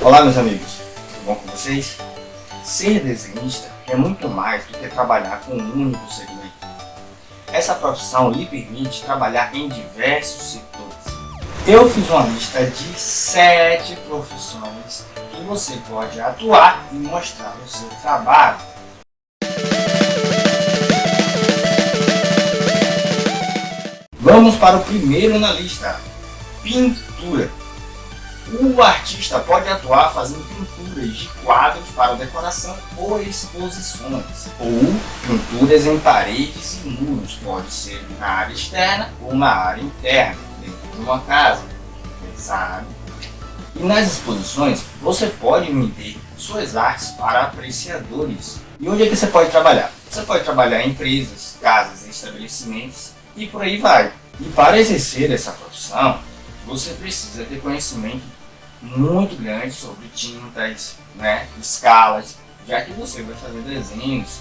Olá, meus amigos, tudo bom com vocês? Ser desenhista é muito mais do que trabalhar com um único segmento. Essa profissão lhe permite trabalhar em diversos setores. Eu fiz uma lista de 7 profissões que você pode atuar e mostrar o seu trabalho. Vamos para o primeiro na lista: pintura. O artista pode atuar fazendo pinturas de quadros para decoração ou exposições, ou pinturas em paredes e muros, pode ser na área externa ou na área interna, dentro de uma casa, sabe? E nas exposições, você pode vender suas artes para apreciadores. E onde é que você pode trabalhar? Você pode trabalhar em empresas, casas, estabelecimentos e por aí vai. E para exercer essa profissão, você precisa ter conhecimento muito grande sobre tintas, escalas, já que você vai fazer desenhos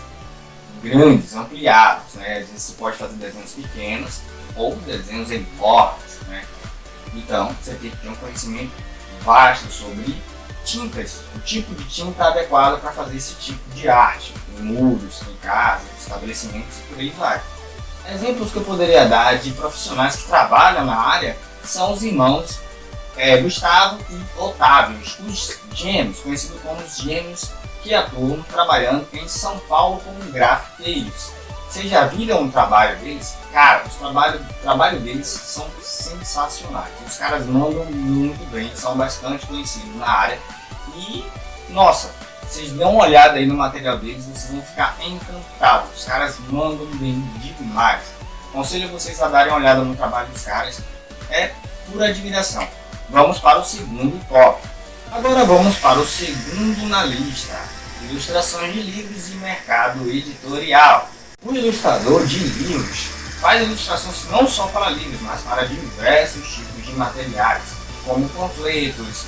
grandes, ampliados, Às vezes você pode fazer desenhos pequenos ou desenhos enormes, Então, você tem que ter um conhecimento vasto sobre tintas, o tipo de tinta adequada para fazer esse tipo de arte, em muros, em casas, estabelecimentos e por aí vai. Exemplos que eu poderia dar de profissionais que trabalham na área são os irmãos Gustavo e Otávio, os gêmeos, conhecidos como os gêmeos, que atuam trabalhando em São Paulo como grafiteiros. Vocês já viram o trabalho deles? Cara, o trabalho deles são sensacionais. Os caras mandam muito bem, são bastante conhecidos na área. E, nossa, vocês dão uma olhada aí no material deles, vocês vão ficar encantados. Os caras mandam bem demais. Aconselho vocês a darem uma olhada no trabalho dos caras. É pura admiração. Vamos para o segundo tópico. Agora vamos para o segundo na lista: ilustrações de livros e mercado editorial. O ilustrador de livros faz ilustrações não só para livros, mas para diversos tipos de materiais, como panfletos,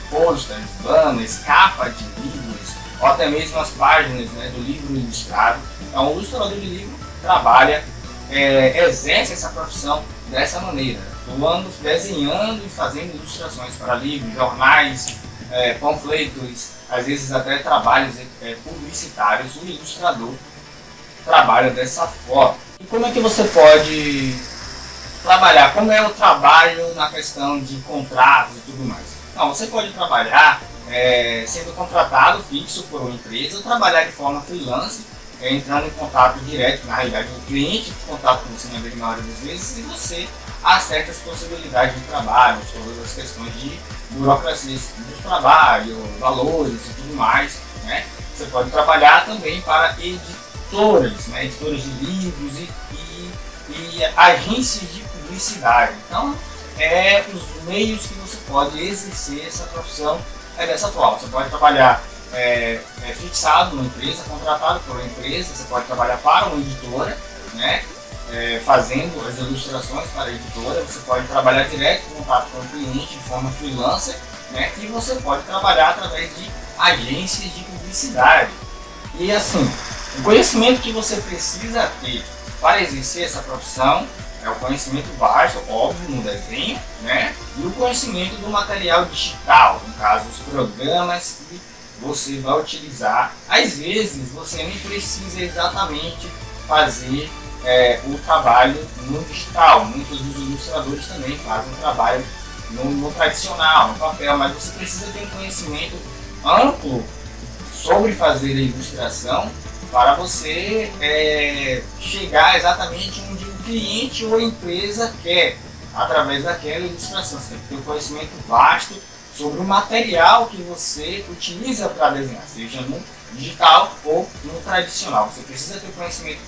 posters, banners, capa de livros, ou até mesmo as páginas do livro ilustrado. Então, o ilustrador de livro trabalha, exerce essa profissão dessa maneira, atuando, desenhando e fazendo ilustrações para livros, jornais, panfletos, às vezes até trabalhos publicitários. O ilustrador trabalha dessa forma. E como é que você pode trabalhar? Como é o trabalho na questão de contratos e tudo mais? Não, você pode trabalhar sendo contratado fixo por uma empresa, ou trabalhar de forma freelance, entrando em contato direto. Na realidade, o cliente em contato com você na grande maioria das vezes, e você acerta as possibilidades de trabalho, todas as questões de burocracia do trabalho, valores e tudo mais, Você pode trabalhar também para editoras, editoras de livros e agências de publicidade. Então, os meios que você pode exercer essa profissão dessa forma. Você pode trabalhar fixado numa empresa, contratado por uma empresa. Você pode trabalhar para uma editora, fazendo as ilustrações para a editora. Você pode trabalhar direto em contato com o cliente de forma freelancer, e você pode trabalhar através de agências de publicidade. E assim, o conhecimento que você precisa ter para exercer essa profissão é o conhecimento vasto, óbvio, no desenho, e o conhecimento do material digital, no caso, os programas que você vai utilizar. Às vezes, você nem precisa exatamente fazer o trabalho no digital. Muitos dos ilustradores também fazem o trabalho no tradicional, no papel, mas você precisa ter um conhecimento amplo sobre fazer a ilustração para você chegar exatamente onde o cliente ou a empresa quer, através daquela ilustração. Você tem que ter um conhecimento vasto sobre o material que você utiliza para desenhar, seja no digital ou no tradicional. Você precisa ter conhecimento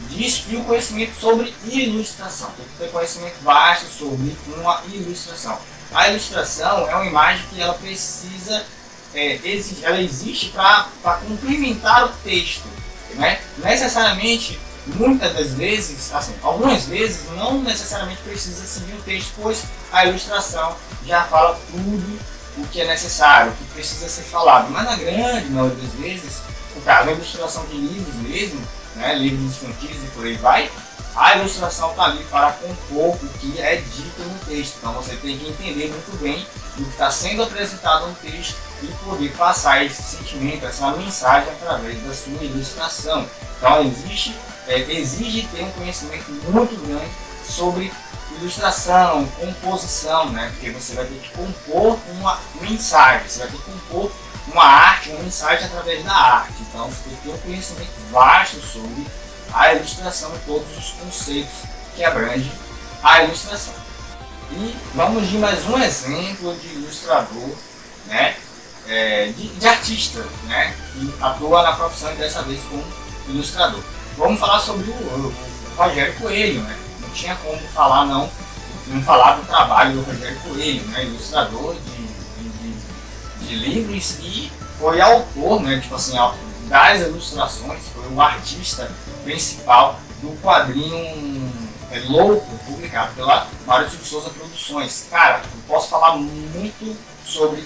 disso e o conhecimento sobre ilustração. Tem que ter conhecimento vasto sobre uma ilustração. A ilustração é uma imagem que ela precisa, ela existe para complementar o texto, Necessariamente, muitas das vezes, assim, algumas vezes não necessariamente precisa seguir o texto, pois a ilustração já fala tudo o que é necessário, o que precisa ser falado. Mas na grande maioria das vezes, no caso a ilustração de livros mesmo, livros infantis e por aí vai, a ilustração está ali para compor o que é dito no texto. Então você tem que entender muito bem do que está sendo apresentado no texto e poder passar esse sentimento, essa mensagem através da sua ilustração. Então exige ter um conhecimento muito grande sobre ilustração, composição, né? Porque você vai ter que compor uma mensagem, você vai ter que compor uma arte, uma mensagem através da arte. Então você tem que ter um conhecimento vasto sobre a ilustração e todos os conceitos que abrangem a ilustração. E vamos de mais um exemplo de ilustrador, né? De artista, né? Que atua na profissão e dessa vez como ilustrador. Vamos falar sobre o Rogério Coelho, né? Não tinha como falar não falar do trabalho do Rogério Coelho, né? Ilustrador de livros e foi autor, né? Tipo assim, das ilustrações, foi o artista principal do quadrinho Louco, publicado pela Mário Silva Souza Produções. Cara, eu posso falar muito sobre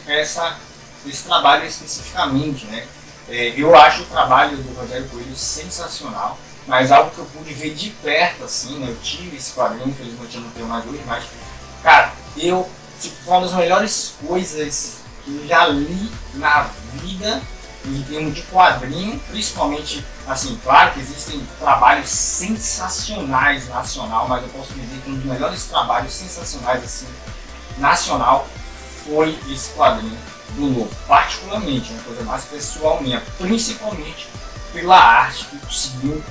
esse trabalho especificamente, né? Eu acho o trabalho do Rogério Coelho sensacional, mas algo que eu pude ver de perto, assim, né? Eu tive esse quadrinho, infelizmente eu não tenho mais hoje, mas, cara, foi uma das melhores coisas que eu já li na vida em termos de quadrinho, principalmente, assim, claro que existem trabalhos sensacionais nacional, mas eu posso dizer que um dos melhores trabalhos sensacionais, assim, nacional, foi esse quadrinho do Lobo, particularmente, uma coisa mais pessoal minha, principalmente pela arte que conseguiu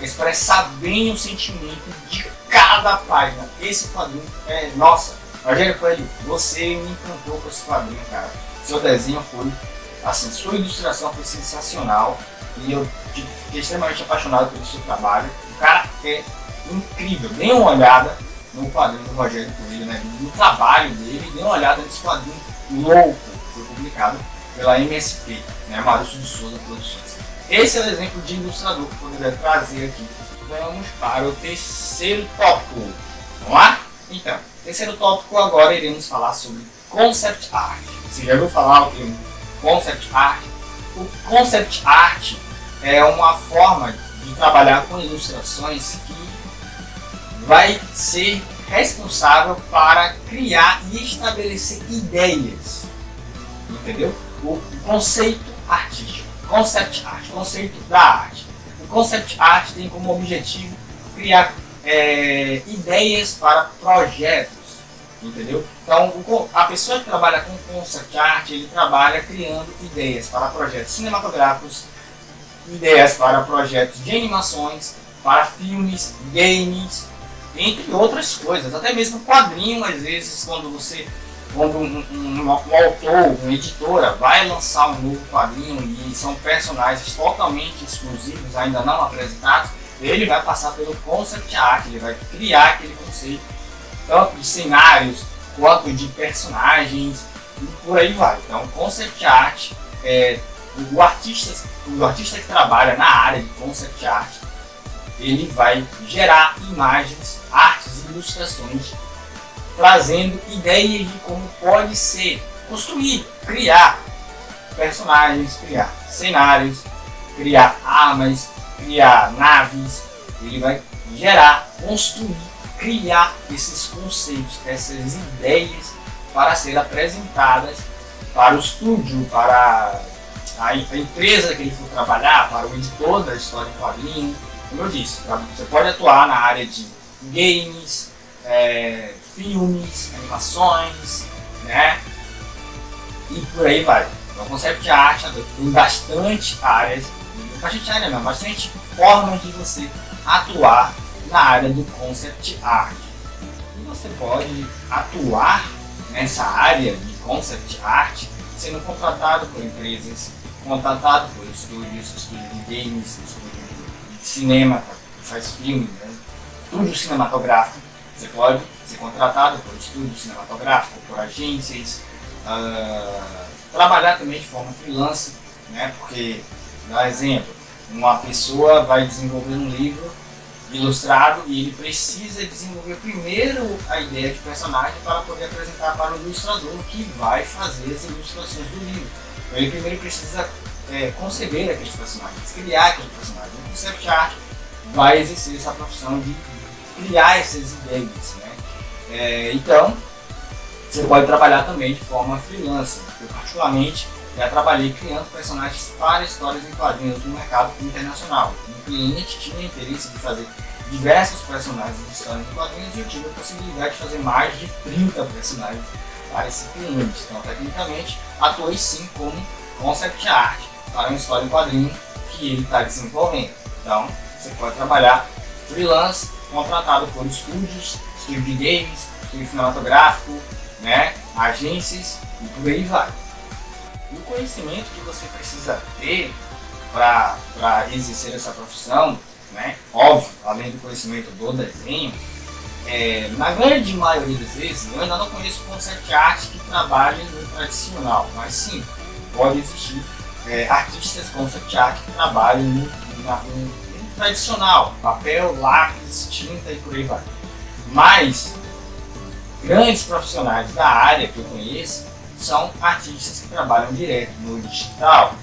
expressar bem o sentimento de cada página. Esse quadrinho nossa, Rogério Coelho, você me encantou com esse quadrinho, cara. Seu desenho foi, assim, sua ilustração foi sensacional e eu fiquei extremamente apaixonado pelo seu trabalho. O cara é incrível. Dê uma olhada no quadrinho do Rogério Coelho, né? No trabalho dele, dê uma olhada nesse quadrinho Louco, que foi publicado pela MSP, né? Mário Silva Souza Produções. Esse é o exemplo de ilustrador que eu poderia trazer aqui. Vamos para o terceiro tópico. Vamos lá? Então, terceiro tópico agora iremos falar sobre Concept Art. Você já ouviu falar o termo Concept Art? O Concept Art é uma forma de trabalhar com ilustrações que vai ser responsável para criar e estabelecer ideias. Entendeu? O conceito artístico. Concept Art, conceito da arte. O Concept Art tem como objetivo criar ideias para projetos, entendeu? Então, a pessoa que trabalha com Concept Art, ele trabalha criando ideias para projetos cinematográficos, ideias para projetos de animações, para filmes, games, entre outras coisas. Até mesmo quadrinho, às vezes, quando um autor, uma editora vai lançar um novo quadrinho e são personagens totalmente exclusivos, ainda não apresentados, ele vai passar pelo Concept Art, ele vai criar aquele conceito, tanto de cenários quanto de personagens e por aí vai. Então, Concept Art, o artista que trabalha na área de Concept Art, ele vai gerar imagens, artes e ilustrações, trazendo ideias de como pode ser construir, criar personagens, criar cenários, criar armas, criar naves. Ele vai gerar, construir, criar esses conceitos, essas ideias para serem apresentadas para o estúdio, para a empresa que ele for trabalhar, para o editor da história em quadrinho. Como eu disse, você pode atuar na área de games, filmes, animações, né? E por aí vai. Então, o Concept Art tem bastante áreas, bastante formas de você atuar na área do Concept Art. E você pode atuar nessa área de Concept Art sendo contratado por empresas, contratado por estúdios de games, estúdios de cinema, que faz filme, né? Estúdio cinematográfico. Você pode ser contratado por estúdio cinematográfico, por agências, trabalhar também de forma freelance, né? Porque, dá exemplo, uma pessoa vai desenvolver um livro ilustrado e ele precisa desenvolver primeiro a ideia de personagem para poder apresentar para o ilustrador que vai fazer as ilustrações do livro. Então, ele primeiro precisa conceber aqueles personagens, criar aqueles personagens. O Concept Art vai exercer essa profissão de criar essas ideias, né? Então, Você pode trabalhar também de forma freelancer. Eu particularmente já trabalhei criando personagens para histórias em quadrinhos no mercado internacional. Um cliente tinha interesse de fazer diversos personagens de histórias em quadrinhos e eu tive a possibilidade de fazer mais de 30 personagens para esse cliente. Então, tecnicamente, atuei sim como concept art para uma história em quadrinho que ele está desenvolvendo. Então, você pode trabalhar freelance, contratado por estúdios de games, estúdio cinematográfico, né, agências e por aí vai. E o conhecimento que você precisa ter para exercer essa profissão, né, óbvio, além do conhecimento do desenho, na grande maioria das vezes, eu ainda não conheço concept art que trabalhem no tradicional, mas sim, pode existir artistas concept art que trabalhem no tradicional, papel, lápis, tinta e por aí vai. Mas grandes profissionais da área que eu conheço são artistas que trabalham direto no digital.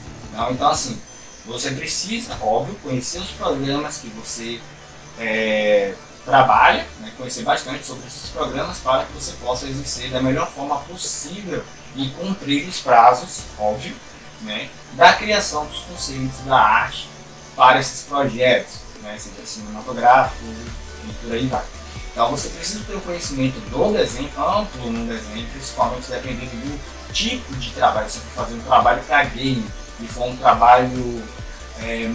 Então assim, você precisa, óbvio, conhecer os programas que você trabalha, né, conhecer bastante sobre esses programas para que você possa exercer da melhor forma possível e cumprir os prazos, óbvio, né, da criação dos conceitos da arte para esses projetos, né, seja cinematográfico e por aí vai. Então você precisa ter o conhecimento do desenho, amplo no desenho, principalmente dependendo do tipo de trabalho. Se você for fazer um trabalho para game e for um trabalho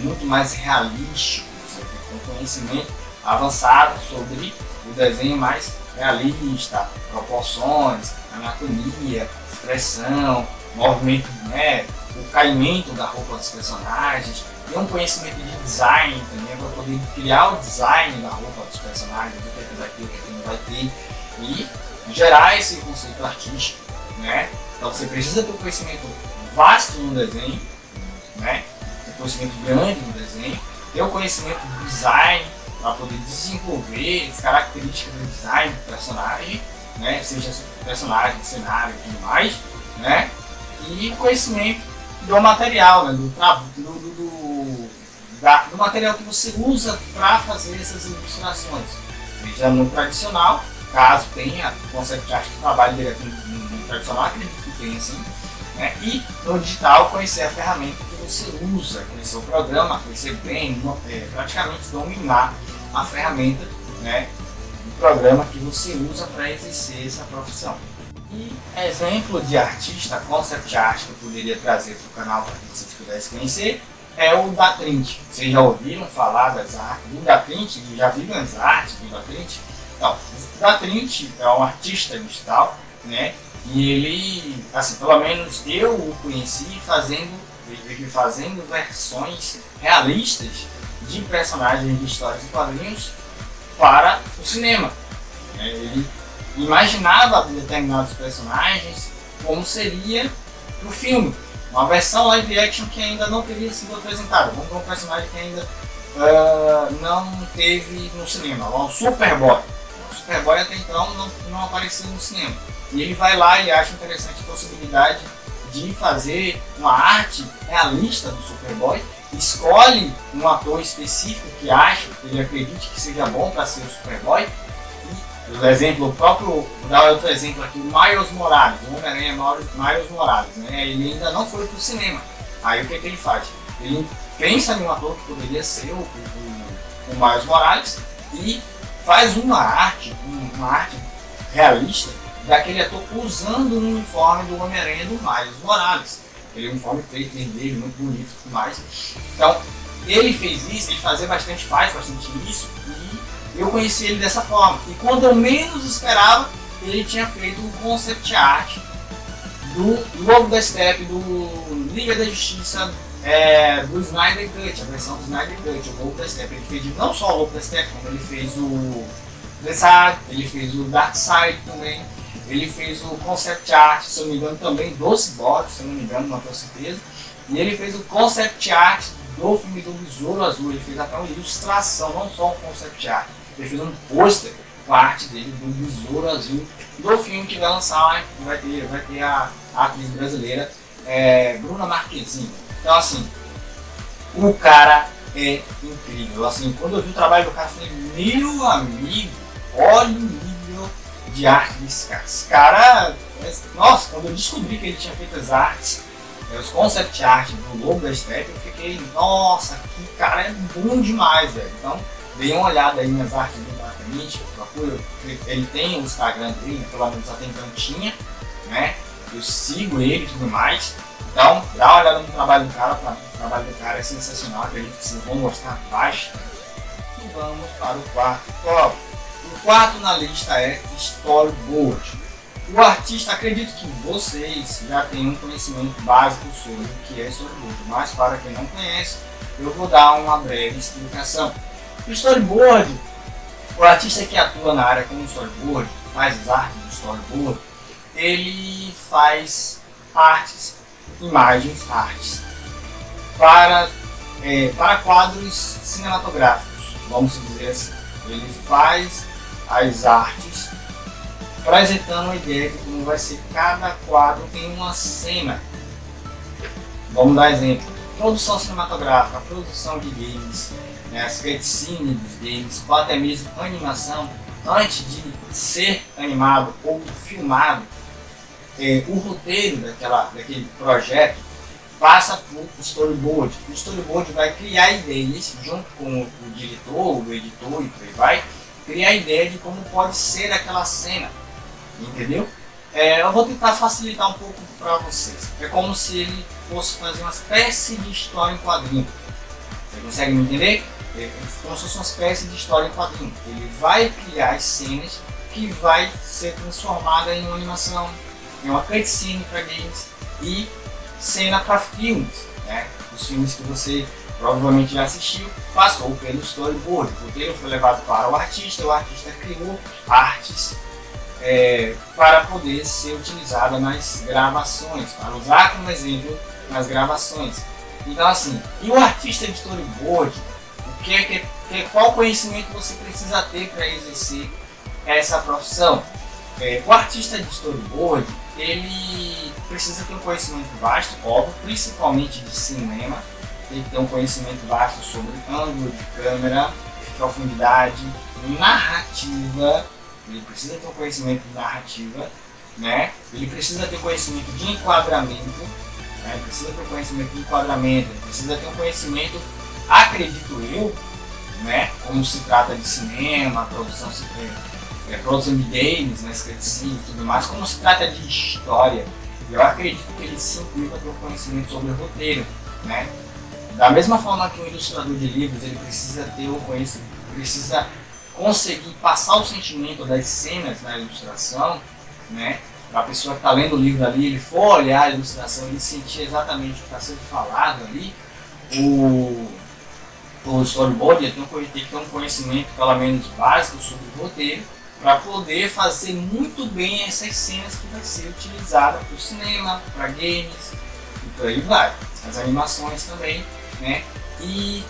muito mais realístico, você tem que ter um conhecimento avançado sobre o desenho mais realista, proporções, anatomia, expressão, movimento, né, o caimento da roupa dos personagens, e um conhecimento de design também para poder criar o design da roupa dos personagens, o que vai ter, o que não vai ter, e gerar esse conceito artístico, né? Então você precisa ter um conhecimento vasto no desenho, né? Um conhecimento grande no desenho, ter o conhecimento do design para poder desenvolver as características do design do personagem, né? Seja personagem, cenário e tudo mais, né? E conhecimento do material, né? Do material que você usa para fazer essas ilustrações, seja no tradicional, caso tenha concept art que trabalhe direto no tradicional, acredito que tenha assim, né? E no digital, conhecer a ferramenta que você usa, conhecer o programa, conhecer bem, praticamente dominar a ferramenta, né, do programa que você usa para exercer essa profissão. E exemplo de artista concept art que eu poderia trazer para o canal para que vocês pudessem conhecer é o Datrint. Vocês já ouviram falar das artes do Datrint? Já viram as artes do Datrint? Então, o Datrint é um artista digital, né? E ele, assim, pelo menos eu o conheci fazendo versões realistas de personagens de histórias e quadrinhos para o cinema. Ele imaginava determinados personagens como seria no filme. Uma versão live action que ainda não teria sido apresentada. Vamos ver um personagem que ainda não teve no cinema. O Superboy. O Superboy até então não apareceu no cinema. E ele vai lá e acha interessante a possibilidade de fazer uma arte realista do Superboy. Escolhe um ator específico que acha, que ele acredite que seja bom para ser o Superboy. Por exemplo, vou dar outro exemplo aqui, o Miles Morales, o Homem-Aranha Miles Morales, né? Ele ainda não foi para o cinema. Aí o que ele faz? Ele pensa em um ator que poderia ser o Miles Morales e faz uma arte realista daquele ator usando o uniforme do Homem-Aranha do Miles Morales. Aquele uniforme preto dele, muito bonito e tudo mais. Então, ele fez isso, ele faz bastante isso, e eu conheci ele dessa forma. E quando eu menos esperava, ele tinha feito um concept art do Lobo da Steppe, do Liga da Justiça, do Snyder Cut, a versão do Snyder Cut, o Lobo da Steppe. Ele fez não só o Lobo da Steppe, como ele fez o Desart, ele fez o Darkseid também, ele fez o concept art, se eu não me engano, também do Cyborg, se eu não me engano, não tenho certeza. E ele fez o concept art do filme do Besouro Azul, ele fez até uma ilustração, não só um concept art. Ele fez um pôster com a arte dele do Besouro Azul do filme que vai lançar, vai ter a atriz brasileira Bruna Marquezine. Então assim, o cara é incrível. Assim, quando eu vi o trabalho do cara, eu falei, meu amigo, olha o nível de arte desse cara. Esse cara Nossa, quando eu descobri que ele tinha feito as artes, os concept art do logo da estética, eu fiquei, nossa, que cara é bom demais, velho. Então, dei uma olhada aí nas artes do Dark, procura, ele tem o Instagram dele, né, pelo menos até então tinha, né? Eu sigo ele e tudo mais. Então, dá uma olhada no trabalho do cara, o trabalho do cara é sensacional, acredito que vocês vão gostar bastante. E vamos para o quarto tópico. O quarto na lista é storyboard. O artista, acredito que vocês já têm um conhecimento básico sobre o que é storyboard, mas para quem não conhece, eu vou dar uma breve explicação. O storyboard, o artista que atua na área com storyboard, faz as artes do storyboard, ele faz artes para quadros cinematográficos, vamos dizer assim. Ele faz as artes apresentando a ideia de como vai ser cada quadro em uma cena. Vamos dar exemplo: produção cinematográfica, produção de games, né, as cutscenes dos games, ou até mesmo animação. Antes de ser animado ou filmado, o roteiro daquele projeto passa por storyboard. O storyboard vai criar ideias junto com o diretor, o editor e por aí vai, criar a ideia de como pode ser aquela cena, entendeu? Eu vou tentar facilitar um pouco para vocês. É como se ele fosse fazer uma espécie de história em quadrinho. Você consegue me entender? É como se fosse uma espécie de história em quadrinho. Ele vai criar as cenas que vai ser transformada em uma animação, em uma cutscene para games e cena para filmes, né? Os filmes que você provavelmente já assistiu, passou pelo storyboard. O roteiro foi levado para o artista criou artes para poder ser utilizada nas gravações, para usar como exemplo nas gravações. Então assim, e o artista de storyboard, qual conhecimento você precisa ter para exercer essa profissão? O artista de storyboard, ele precisa ter um conhecimento vasto, óbvio, principalmente de cinema. Tem que ter um conhecimento vasto sobre ângulo de câmera, profundidade, narrativa. Ele precisa ter um conhecimento de narrativa, né? Ele precisa ter conhecimento de enquadramento, né? Ele precisa ter um conhecimento de enquadramento, ele precisa ter um conhecimento, acredito eu, né? Como se trata de cinema, produção de games, né? Cutscenes e tudo mais, como se trata de história, eu acredito que ele se inclui para ter um conhecimento sobre o roteiro, né? Da mesma forma que um ilustrador de livros, ele precisa ter o conhecimento, precisa conseguir passar o sentimento das cenas na ilustração, né? Para a pessoa que está lendo o livro ali, ele for olhar a ilustração, ele sentir exatamente o que está sendo falado ali. O storyboard ele tem que ter um conhecimento pelo menos básico sobre o roteiro para poder fazer muito bem essas cenas que vai ser utilizada para o cinema, para games e por aí vai. As animações também, né? E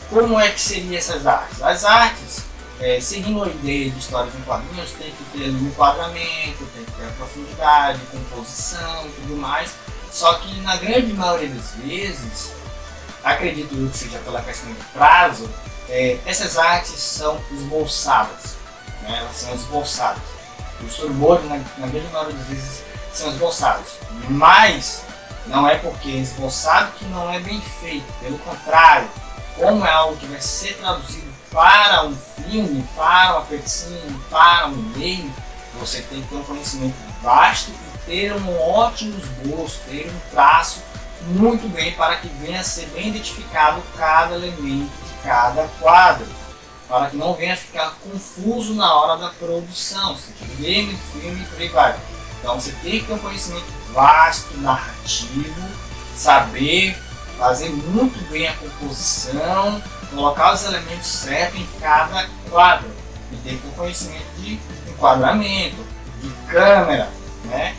como é que seriam essas artes? As artes, seguindo a ideia de histórias em quadrinhos, tem que ter um enquadramento, tem que ter a profundidade, composição e tudo mais. Só que na grande maioria das vezes, acredito eu que seja pela questão de prazo, essas artes são esboçadas, né? Elas são esboçadas. O storyboard, na grande maioria das vezes, são esboçados. Mas não é porque é esboçado que não é bem feito. Pelo contrário, como é algo que vai ser traduzido para um filme, para uma cutscene, para um game, você tem que ter um conhecimento vasto e ter um ótimo esboço, ter um traço muito bem para que venha a ser bem identificado cada elemento de cada quadro, para que não venha a ficar confuso na hora da produção, seja game, filme e por aí vai. Então você tem que ter um conhecimento vasto, narrativo, saber fazer muito bem a composição, colocar os elementos certos em cada quadro e ter que ter um conhecimento de enquadramento, de câmera, né?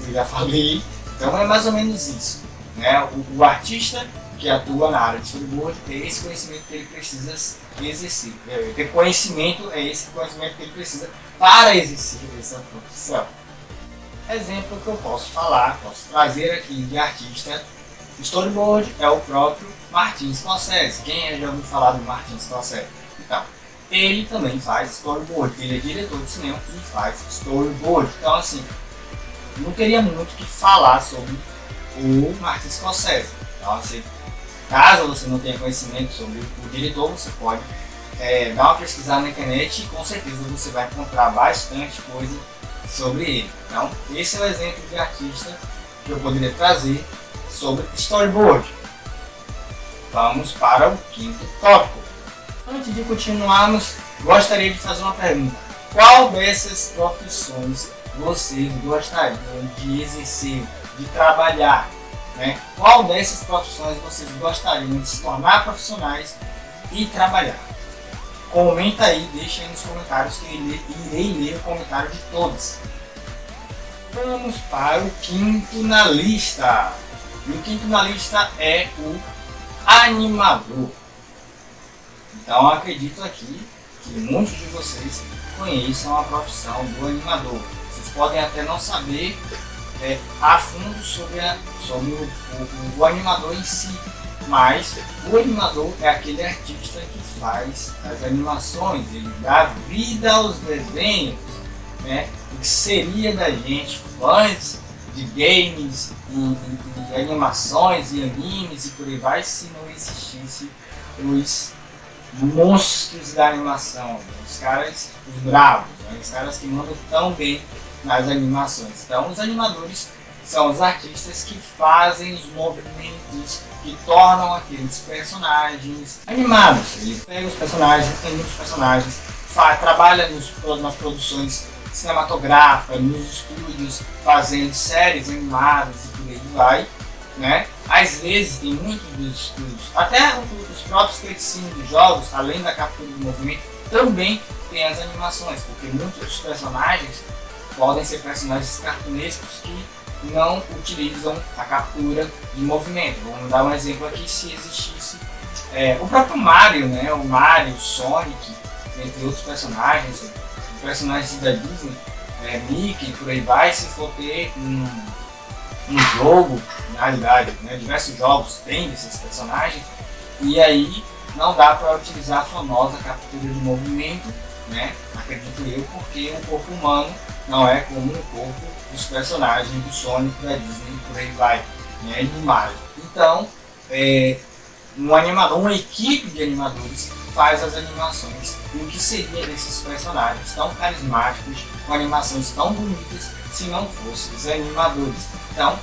Eu já falei, então é mais ou menos isso, né? O artista que atua na área de storyboard é esse conhecimento que ele precisa exercer. Ter conhecimento é esse conhecimento que ele precisa para exercer essa profissão. Exemplo que eu posso trazer aqui de artista storyboard é o próprio Martin Scorsese. Quem já ouviu falar do Martin Scorsese? Então, ele também faz storyboard. Ele é diretor de cinema e faz storyboard. Então, assim, não teria muito o que falar sobre o Martin Scorsese. Então, caso você não tenha conhecimento sobre o diretor, você pode dar uma pesquisada na internet e com certeza você vai encontrar bastante coisa sobre ele. Então, esse é o exemplo de artista que eu poderia trazer sobre storyboard. Vamos para o quinto tópico. Antes de continuarmos, gostaria de fazer uma pergunta. Qual dessas profissões vocês gostariam de exercer, de trabalhar? Né? Qual dessas profissões vocês gostariam de se tornar profissionais e trabalhar? Comenta aí, deixa aí nos comentários que eu irei ler o comentário de todos. Vamos para o quinto na lista. E o quinto na lista é o animador. Então acredito aqui que muitos de vocês conheçam a profissão do animador. Vocês podem até não saber a fundo sobre o animador em si, mas o animador é aquele artista que faz as animações, ele dá vida aos desenhos, né? O que seria da gente, fãs de games, e animações e animes e por aí vai, se não existisse os monstros da animação, os caras, os bravos, né? Os caras que mandam tão bem nas animações. Então os animadores são os artistas que fazem os movimentos que tornam aqueles personagens animados. Ele pega os personagens, tem muitos personagens, trabalha nas produções cinematográficas, nos estúdios, fazendo séries animadas e por aí vai, né? Às vezes tem muitos dos estúdios, até os próprios cutscenes dos jogos, além da captura do movimento, também tem as animações, porque muitos dos personagens podem ser personagens cartunescos que não utilizam a captura de movimento. Vamos dar um exemplo aqui, se existisse o próprio Mario, né? O Mario, o Sonic, entre outros personagens da Disney, Mickey, por aí vai, se for ter um jogo, na realidade, né? Diversos jogos têm desses personagens, e aí não dá para utilizar a famosa captura de movimento, né? Acredito eu, porque o corpo humano não é como o corpo dos personagens do Sonic, da Disney, por aí vai, né? E do Mario. Então, um animador, uma equipe de animadores faz as animações. E o que seria desses personagens tão carismáticos, com animações tão bonitas, se não fossem os animadores? Então,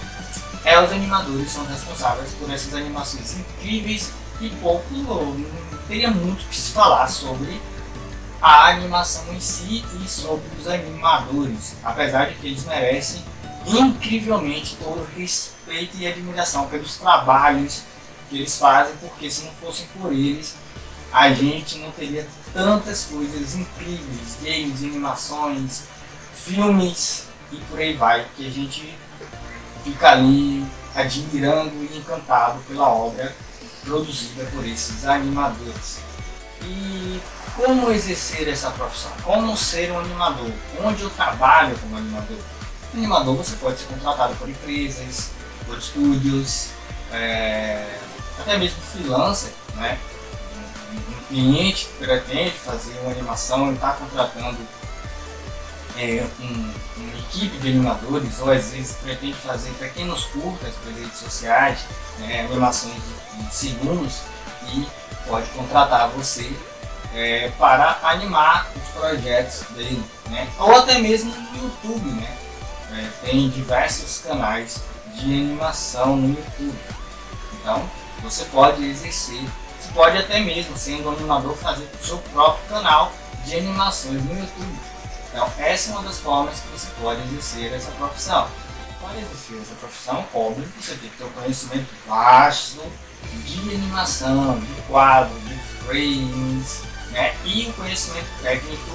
os animadores são responsáveis por essas animações incríveis e não teria muito o que se falar sobre a animação em si e sobre os animadores, apesar de que eles merecem incrivelmente todo o respeito e admiração pelos trabalhos que eles fazem, porque se não fossem por eles, a gente não teria tantas coisas incríveis, games, animações, filmes e por aí vai, que a gente fica ali admirando e encantado pela obra produzida por esses animadores. E como exercer essa profissão? Como ser um animador? Onde eu trabalho como animador? Animador, você pode ser contratado por empresas, por estúdios, até mesmo freelancer, né? Um cliente que pretende fazer uma animação e está contratando uma equipe de animadores, ou às vezes pretende fazer pequenos curtas para redes sociais, animações de segundos, e pode contratar você para animar os projetos dele, né? Ou até mesmo no YouTube, né? Tem diversos canais de animação no YouTube, então você pode exercer, você pode até mesmo, sendo um animador, fazer o seu próprio canal de animações no YouTube. Então essa é uma das formas que você pode exercer essa profissão. Para exercer essa profissão, óbvio que você tem que ter um conhecimento vasto de animação, de quadro, de frames, né? E o conhecimento técnico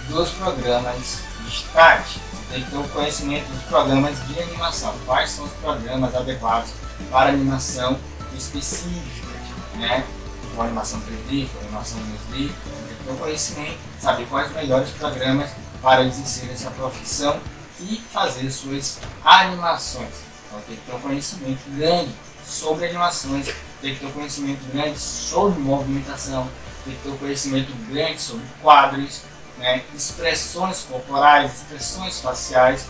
dos programas digitais. Você tem que ter o conhecimento dos programas de animação. Quais são os programas adequados para animação específica, né? Com animação 3D, com animação 2D. Você tem que ter o conhecimento, saber quais os melhores programas para exercer essa profissão e fazer suas animações. Então tem que ter um conhecimento grande sobre animações, tem que ter um conhecimento grande sobre movimentação, tem que ter um conhecimento grande sobre quadros, né, expressões corporais, expressões faciais,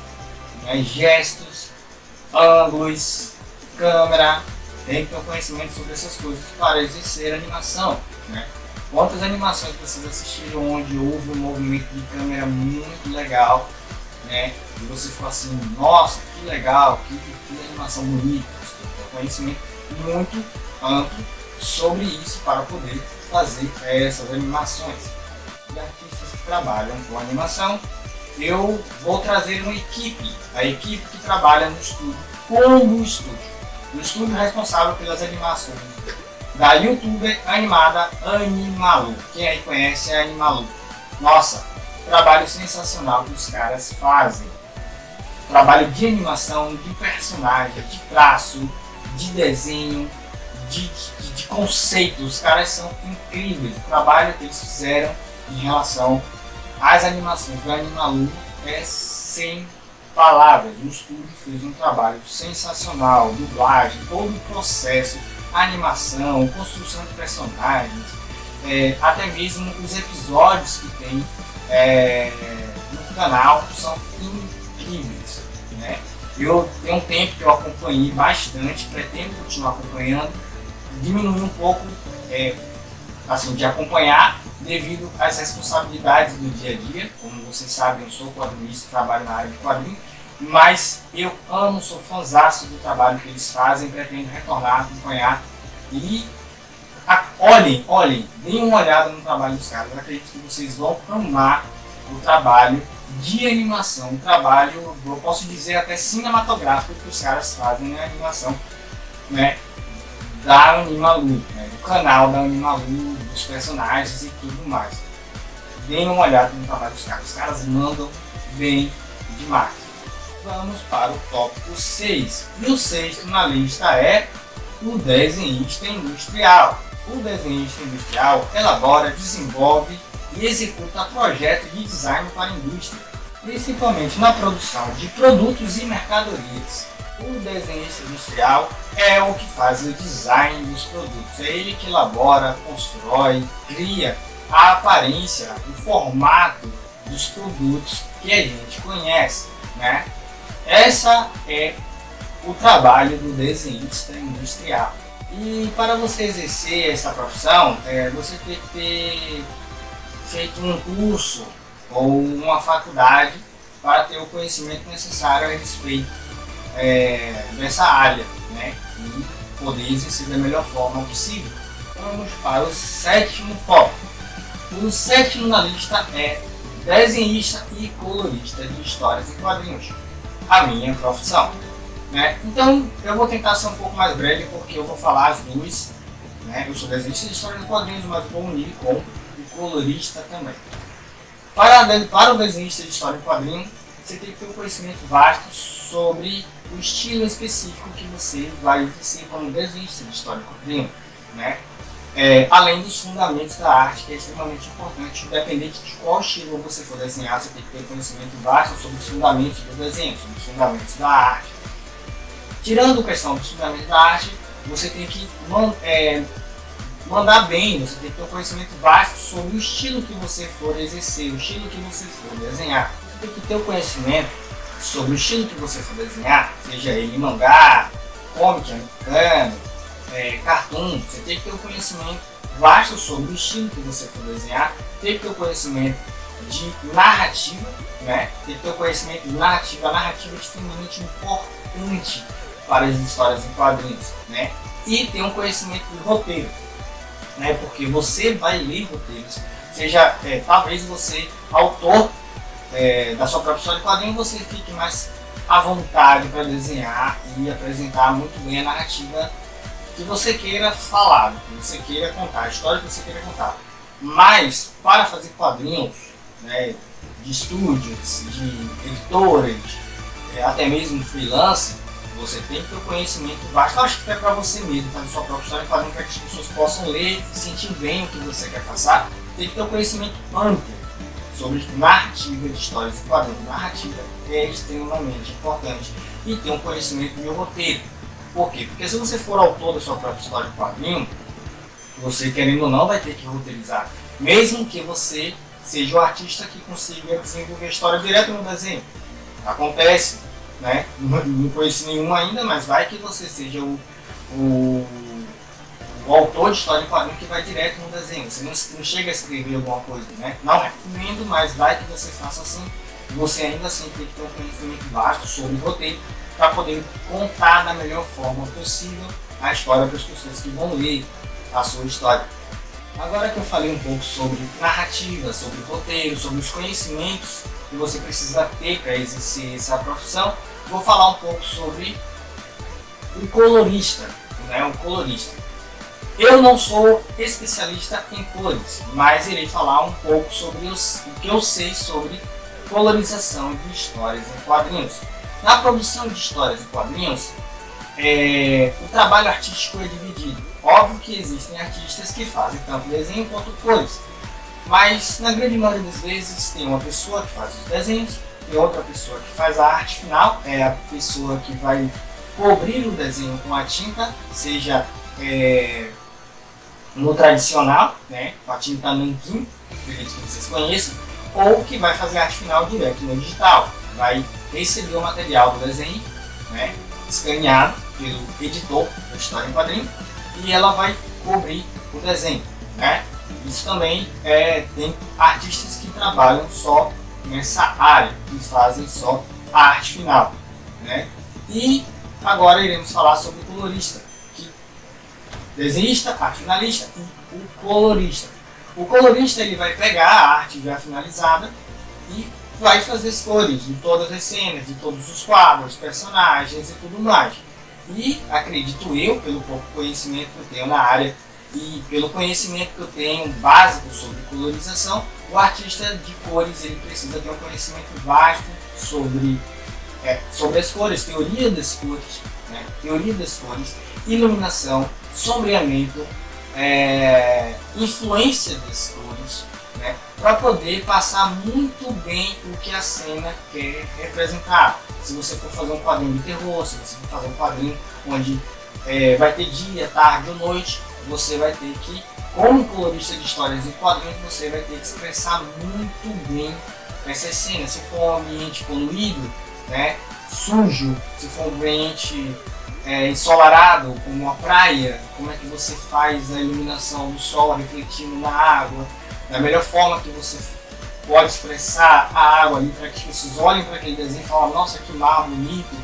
né, gestos, ângulos, câmera, tem que ter um conhecimento sobre essas coisas para exercer animação, né? Quantas animações vocês assistiram onde houve um movimento de câmera muito legal, né? E você ficou assim, nossa, que legal, que animação bonita. Você tem que ter um conhecimento muito amplo sobre isso para poder fazer essas animações. E artistas que trabalham com animação, eu vou trazer uma equipe, a equipe que trabalha no estúdio, como estúdio. O estúdio responsável pelas animações da youtuber animada Animalu. Quem aí conhece é Animalu. Nossa, trabalho sensacional que os caras fazem. Trabalho de animação, de personagem, de traço, de desenho, de conceito. Os caras são incríveis. O trabalho que eles fizeram em relação às animações da Animalu é sem palavras. O estúdio fez um trabalho sensacional, dublagem, todo o processo, animação, construção de personagens, até mesmo os episódios que tem no canal são incríveis, né? Eu tenho um tempo que eu acompanhei bastante, pretendo continuar acompanhando, diminuir um pouco assim, de acompanhar devido às responsabilidades do dia a dia. Como vocês sabem, eu sou quadrinista, trabalho na área de quadrinhos, mas eu amo, sou fãzaço do trabalho que eles fazem, pretendo retornar, acompanhar e olhem, deem uma olhada no trabalho dos caras. Eu acredito que vocês vão amar o trabalho de animação, o trabalho, eu posso dizer até cinematográfico que os caras fazem na animação, né, da Animalu, né, do canal da Animalu, dos personagens e tudo mais. Deem uma olhada no trabalho dos caras, os caras mandam bem demais. Vamos para o tópico 6. E o sexto na lista é o desenhista industrial. O desenhista industrial elabora, desenvolve e executa projetos de design para a indústria, principalmente na produção de produtos e mercadorias. O desenhista industrial é o que faz o design dos produtos. É ele que elabora, constrói, cria a aparência, o formato dos produtos que a gente conhece, né? Essa é o trabalho do desenhista industrial. E para você exercer essa profissão, você tem que ter feito um curso ou uma faculdade para ter o conhecimento necessário a respeito dessa área, né? E poder exercer da melhor forma possível. Vamos para o sétimo tópico. O sétimo na lista é desenhista e colorista de histórias e quadrinhos. A minha profissão, né? Então eu vou tentar ser um pouco mais breve porque eu vou falar as duas, né? Eu sou desenhista de história de quadrinhos, mas vou unir com o colorista também. Para o desenhista de história de quadrinhos, você tem que ter um conhecimento vasto sobre o estilo específico que você vai exercer como desenhista de história de quadrinhos, né? Além dos fundamentos da arte, que é extremamente importante, independente de qual estilo você for desenhar, você tem que ter conhecimento vasto sobre os fundamentos do desenho, sobre os fundamentos da arte. Tirando a questão dos fundamentos da arte, você tem que mandar bem, você tem que ter um conhecimento vasto sobre o estilo que você for exercer, o estilo que você for desenhar. Você tem que ter o conhecimento sobre o estilo que você for desenhar, seja ele mangá, comic americano, cartoon. Você tem que ter o conhecimento vasto sobre o estilo que você for desenhar, tem que ter o conhecimento de narrativa, né? Tem que ter o conhecimento de narrativa. A narrativa é extremamente importante para as histórias em quadrinhos, né? E ter um conhecimento de roteiro, né? Porque você vai ler roteiros, seja talvez você, autor da sua própria história de quadrinhos, você fique mais à vontade para desenhar e apresentar muito bem a narrativa que você queira falar, que você queira contar, a história que você queira contar. Mas para fazer quadrinhos, né, de estúdios, de editoras, até mesmo freelance, você tem que ter o conhecimento vasto. Eu acho que é para você mesmo, fazer sua própria história de quadrinhos, para que as pessoas possam ler e sentir bem o que você quer passar. Tem que ter o conhecimento amplo sobre narrativa de histórias de quadrinhos. Narrativa é extremamente importante. E ter um conhecimento de roteiro. Por quê? Porque se você for autor da sua própria história de quadrinho, você, querendo ou não, vai ter que roteirizar. Mesmo que você seja o artista que consiga desenvolver a história direto no desenho. Acontece, né? Não conheço nenhum ainda, mas vai que você seja o autor de história em quadrinho que vai direto no desenho. Você não chega a escrever alguma coisa, né? Não recomendo, mas vai que você faça assim. Você ainda assim tem que ter um conhecimento vasto sobre o roteiro para poder contar da melhor forma possível a história para as pessoas que vão ler a sua história. Agora que eu falei um pouco sobre narrativa, sobre roteiro, sobre os conhecimentos que você precisa ter para exercer essa profissão, vou falar um pouco sobre o colorista, né? O colorista. Eu não sou especialista em cores, mas irei falar um pouco sobre o que eu sei sobre colorização de histórias em quadrinhos. Na produção de histórias em quadrinhos, o trabalho artístico é dividido. Óbvio que existem artistas que fazem tanto desenho quanto cores, mas na grande maioria das vezes tem uma pessoa que faz os desenhos e outra pessoa que faz a arte final, é a pessoa que vai cobrir o desenho com a tinta, seja no tradicional, né, com a tinta nanquim, que vocês conheçam, ou que vai fazer a arte final direto no digital, vai receber o material do desenho, né, escaneado pelo editor da história em quadrinho, e ela vai cobrir o desenho, né? Isso também tem artistas que trabalham só nessa área, que fazem só a arte final, né? E agora iremos falar sobre o colorista, desenhista, arte finalista e o colorista. O colorista ele vai pegar a arte já finalizada e vai fazer as cores de todas as cenas, de todos os quadros, personagens e tudo mais. E acredito eu, pelo pouco conhecimento que eu tenho na área e pelo conhecimento que eu tenho básico sobre colorização, o artista de cores ele precisa ter um conhecimento vasto sobre as cores, teoria das cores, né? Teoria das cores, iluminação, sombreamento, influência das cores, né? Para poder passar muito bem o que a cena quer representar. Se você for fazer um quadrinho de terror, se você for fazer um quadrinho onde vai ter dia, tarde ou noite, você vai ter que, como colorista de histórias e quadrinhos, você vai ter que expressar muito bem essas cenas. Se for um ambiente poluído, né, sujo, se for um ambiente ensolarado, como uma praia, como é que você faz a iluminação do sol refletindo na água, da melhor forma que você pode expressar a água ali para que as pessoas olhem para aquele desenho e falem, nossa, que mar bonito,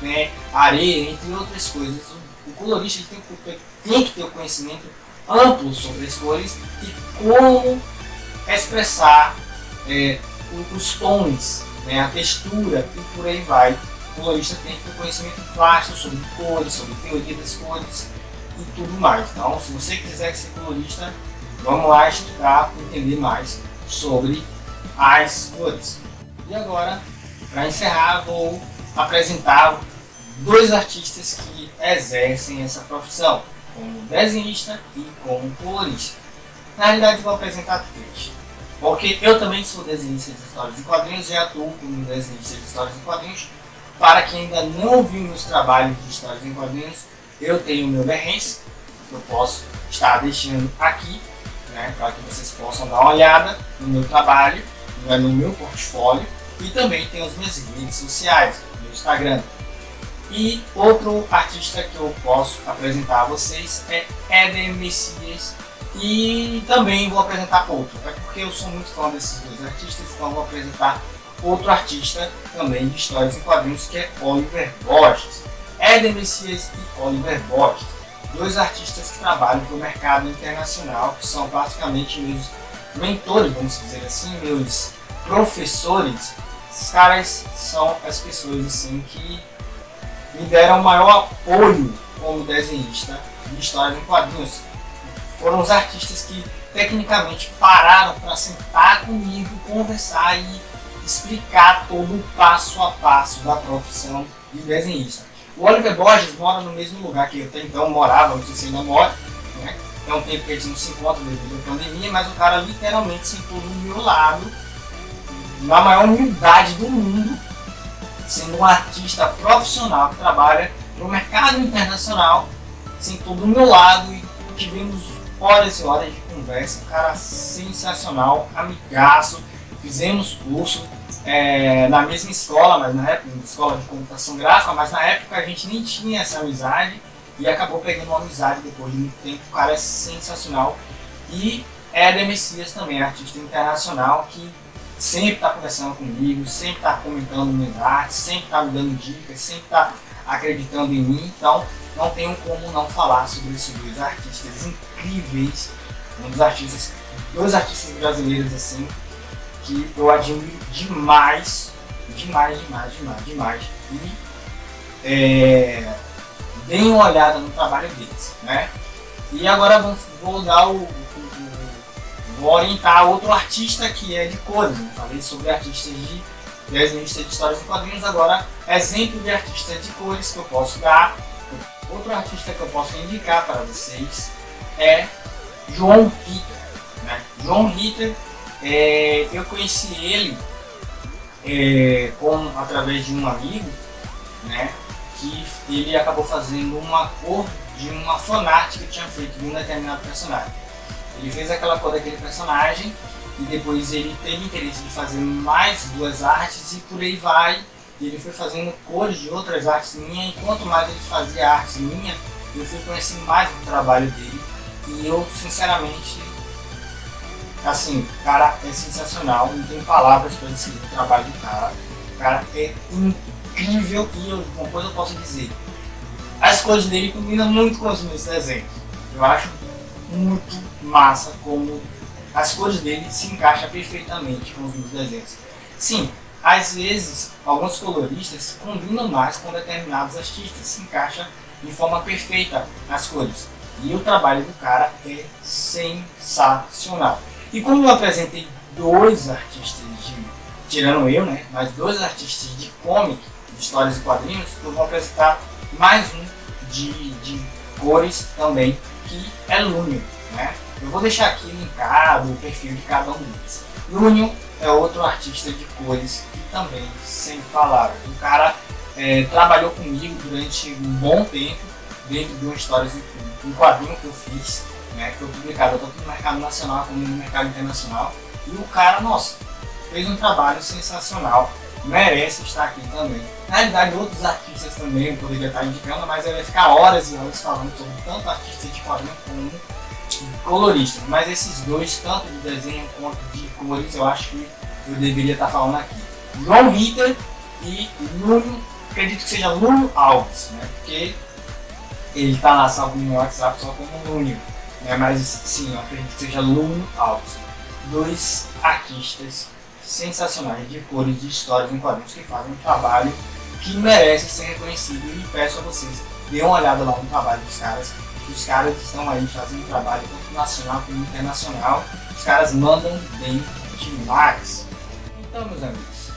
né, areia, entre outras coisas. O colorista ele tem que ter o conhecimento amplo sobre as cores e como expressar os tons, né, a textura e por aí vai. O colorista tem que ter conhecimento vasto sobre cores, sobre teoria das cores e tudo mais. Então, se você quiser ser colorista, vamos lá estudar para entender mais sobre as cores. E agora, para encerrar, vou apresentar dois artistas que exercem essa profissão, como desenhista e como colorista. Na realidade, vou apresentar três, porque eu também sou desenhista de histórias em quadrinhos e atuo como desenhista de histórias em quadrinhos. Para quem ainda não viu meus trabalhos de histórias em quadrinhos, eu tenho o meu Behance, que eu posso estar deixando aqui, né, para que vocês possam dar uma olhada no meu trabalho, no meu portfólio, e também tem as minhas redes sociais, no Instagram. E outro artista que eu posso apresentar a vocês é Éder Messias, e também vou apresentar outro, porque eu sou muito fã desses dois artistas, então vou apresentar outro artista também de histórias em quadrinhos, que é Oliver Borges. Éder Messias e Oliver Borges, dois artistas que trabalham para o mercado internacional, que são praticamente meus mentores, vamos dizer assim, meus professores. Esses caras são as pessoas assim que me deram o maior apoio como desenhista de histórias em quadrinhos. Foram os artistas que tecnicamente pararam para sentar comigo, conversar e explicar todo o passo a passo da profissão de desenhista. O Oliver Borges mora no mesmo lugar que eu até então morava, não sei se ainda mora, né? É um tempo que a gente não se encontra devido à pandemia, mas o cara literalmente sentou do meu lado, na maior humildade do mundo, sendo um artista profissional que trabalha no mercado internacional, sentou do meu lado e tivemos horas e horas de conversa. Um cara sensacional, amigaço, fizemos curso, na mesma escola, mas na época, escola de computação gráfica, mas na época a gente nem tinha essa amizade e acabou pegando uma amizade depois de muito tempo. O cara é sensacional. E Éder Messias também, artista internacional que sempre está conversando comigo, sempre está comentando minhas artes, sempre está me dando dicas, sempre está acreditando em mim. Então não tenho como não falar sobre esses dois artistas incríveis, dois artistas brasileiros assim, que eu admiro demais. E deem uma olhada no trabalho deles, né? E agora vou orientar outro artista que é de cores. Eu falei sobre artistas de desenhistas de histórias em quadrinhos, agora exemplo de artista de cores que eu posso dar. Outro artista que eu posso indicar para vocês é João Ritter, né? João Ritter, eu conheci ele através de um amigo, né? Que ele acabou fazendo uma cor de uma fanart que tinha feito de um determinado personagem. Ele fez aquela cor daquele personagem e depois ele teve interesse de fazer mais duas artes e por aí vai. Ele foi fazendo cores de outras artes minhas e quanto mais ele fazia artes minhas, eu fui conhecendo mais do trabalho dele. E eu, sinceramente, assim, o cara é sensacional, não tem palavras para descrever o trabalho do cara. O cara é incrível e uma coisa eu posso dizer, as cores dele combinam muito com os meus desenhos. Eu acho muito massa como as cores dele se encaixam perfeitamente com os meus desenhos. Sim, às vezes alguns coloristas combinam mais com determinados artistas, se encaixam de forma perfeita as cores. E o trabalho do cara é sensacional. E como eu apresentei dois artistas tirando eu, né, mas dois artistas de comic, de histórias e quadrinhos, eu vou apresentar mais um de cores também, que é Lúnio, né? Eu vou deixar aqui linkado o perfil de cada um deles. Lúnio é outro artista de cores que também, sem palavras, o cara trabalhou comigo durante um bom tempo dentro de uma história, um quadrinho que eu fiz, né, que foi publicado tanto no mercado nacional como no mercado internacional, e o cara, nossa, fez um trabalho sensacional, merece estar aqui também. Na realidade, outros artistas também eu poderia estar indicando, mas eu ia ficar horas e horas falando sobre tanto artista de quadrinho como colorista. Mas esses dois, tanto de desenho quanto de cores, eu acho que eu deveria estar falando aqui. João Ritter e Lúnio, acredito que seja Lúnio Alves, né? Porque ele está lá salvo no WhatsApp só como Lúnio, né? Mas sim, eu acredito que seja Lúnio Alves. Dois artistas sensacionais de cores, de histórias em quadrinhos que fazem um trabalho que merece ser reconhecido, e peço a vocês, dêem uma olhada lá no trabalho dos caras. Os caras estão aí fazendo um trabalho tanto nacional como internacional. Os caras mandam bem demais. Então, meus amigos,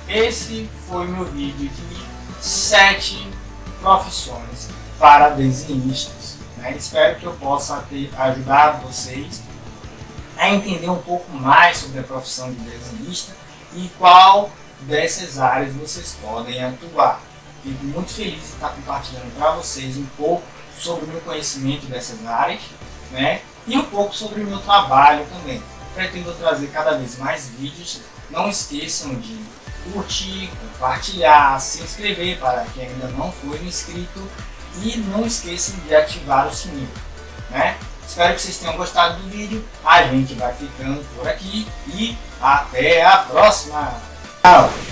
esse foi meu vídeo de 7 profissões para desenhistas, né? Espero que eu possa ter ajudado vocês a entender um pouco mais sobre a profissão de desenhista e qual dessas áreas vocês podem atuar. Fico muito feliz de estar compartilhando para vocês um pouco sobre o meu conhecimento dessas áreas, né? E um pouco sobre o meu trabalho também. Pretendo trazer cada vez mais vídeos. Não esqueçam de curtir, compartilhar, se inscrever para quem ainda não foi inscrito e não esqueçam de ativar o sininho, né? Espero que vocês tenham gostado do vídeo. A gente vai ficando por aqui e até a próxima. Tchau!